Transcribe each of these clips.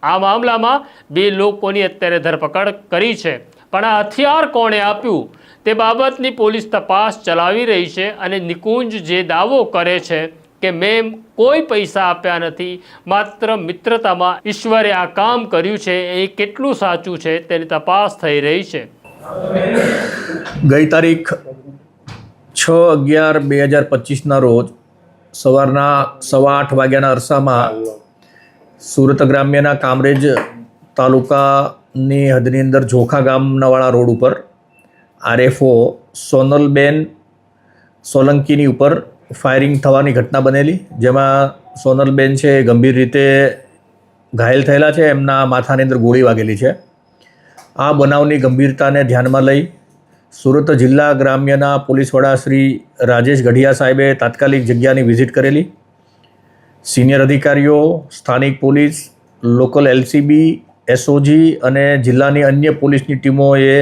આ મામલામાં 2 લોકોની અત્યારે ધરપકડ કરી છે, પણ આ હથિયાર કોણે આપ્યું તે બાબતની પોલીસ તપાસ ચલાવી રહી છે। અને નિકુંજ જે દાવો કરે છે કે મેં કોઈ પૈસા આપ્યા નથી, માત્ર મિત્રતામાં ઈશ્વરે આ કામ કર્યું છે, એ કેટલું સાચું છે તેની તપાસ થઈ રહી છે। ગઈ તારીખ 6/11/2025ના રોજ સવારના 8:15 વાગ્યાના અરસામાં સુરત ગ્રામ્યના કામરેજ તાલુકાની હદની અંદર જોખા ગામનાવાળા રોડ ઉપર RFO સોનલબેન સોલંકીની ઉપર ફાયરિંગ થવાની ઘટના બનેલી, જેમાં સોનલબેન છે એ ગંભીર રીતે ઘાયલ થયેલા છે, એમના માથાની અંદર ગોળી વાગેલી છે। આ બનાવની ગંભીરતાને ધ્યાનમાં લઈ સુરત જિલ્લા ગ્રામ્યના પોલીસ વડા શ્રી રાજેશ ગઢિયા સાહેબે તાત્કાલિક જગ્યાની વિઝિટ કરેલી। સિનિયર અધિકારીઓ, સ્થાનિક પોલીસ, લોકલ LCB, SOG અને જિલ્લાની અન્ય પોલીસની ટીમોએ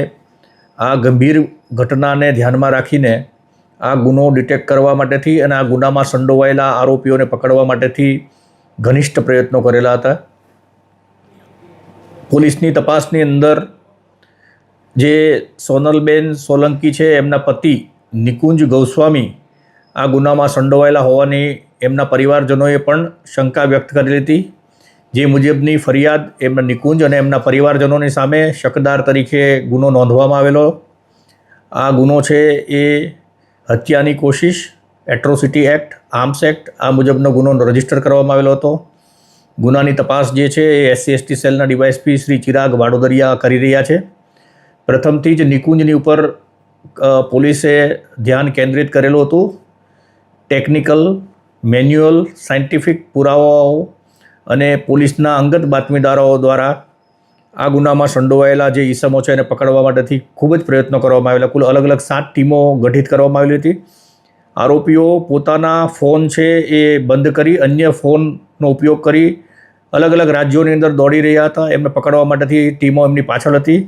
આ ગંભીર ઘટનાને ધ્યાનમાં રાખીને આ ગુનો ડિટેક્ટ કરવા માટેથી અને આ ગુનામાં સંડોવાયેલા આરોપીઓને પકડવા માટેથી ઘનિષ્ઠ પ્રયત્નો કરેલા હતા। પોલીસની તપાસની અંદર જે સોનલબેન સોલંકી છે એમના પતિ નિકુંજ ગોસ્વામી આ ગુનામાં સંડોવાયેલા હોવાની એમના પરિવારજનોએ પણ શંકા વ્યક્ત કરેલી હતી, જે મુજબની ફરિયાદ એમના નિકુંજ અને એમના પરિવારજનોની સામે શકદાર તરીકે ગુનો નોંધવામાં આવેલો। આ ગુનો છે એ હત્યાની કોશિશ, એટ્રોસિટી એક્ટ, આર્મ્સ એક્ટ આ મુજબનો ગુનો રજીસ્ટર કરવામાં આવેલો હતો। ગુનાની તપાસ જે છે એ SC/ST સેલના DYSP શ્રી ચિરાગ વાડોદરિયા કરી રહ્યા છે। પ્રથમથી જ નિકુંજની ઉપર પોલીસે ધ્યાન કેન્દ્રિત કરેલું હતું। ટેકનિકલ, મેન્યુઅલ, સાયન્ટિફિક પુરાવાઓ અને પોલીસના અંગત બાતમીદારો દ્વારા આ ગુનામાં સંડોવાયેલા જે ઈસમો છે એને પકડવા માટેથી ખૂબ જ પ્રયત્નો કરવામાં આવેલા। કુલ અલગ અલગ 7 ટીમો ગઠિત કરવામાં આવેલી હતી। આરોપીઓ પોતાના ફોન છે એ બંધ કરી અન્ય ફોનનો ઉપયોગ કરી અલગ અલગ રાજ્યોની અંદર દોડી રહ્યા હતા। એમને પકડવા માટેથી ટીમો એમની પાછળ હતી।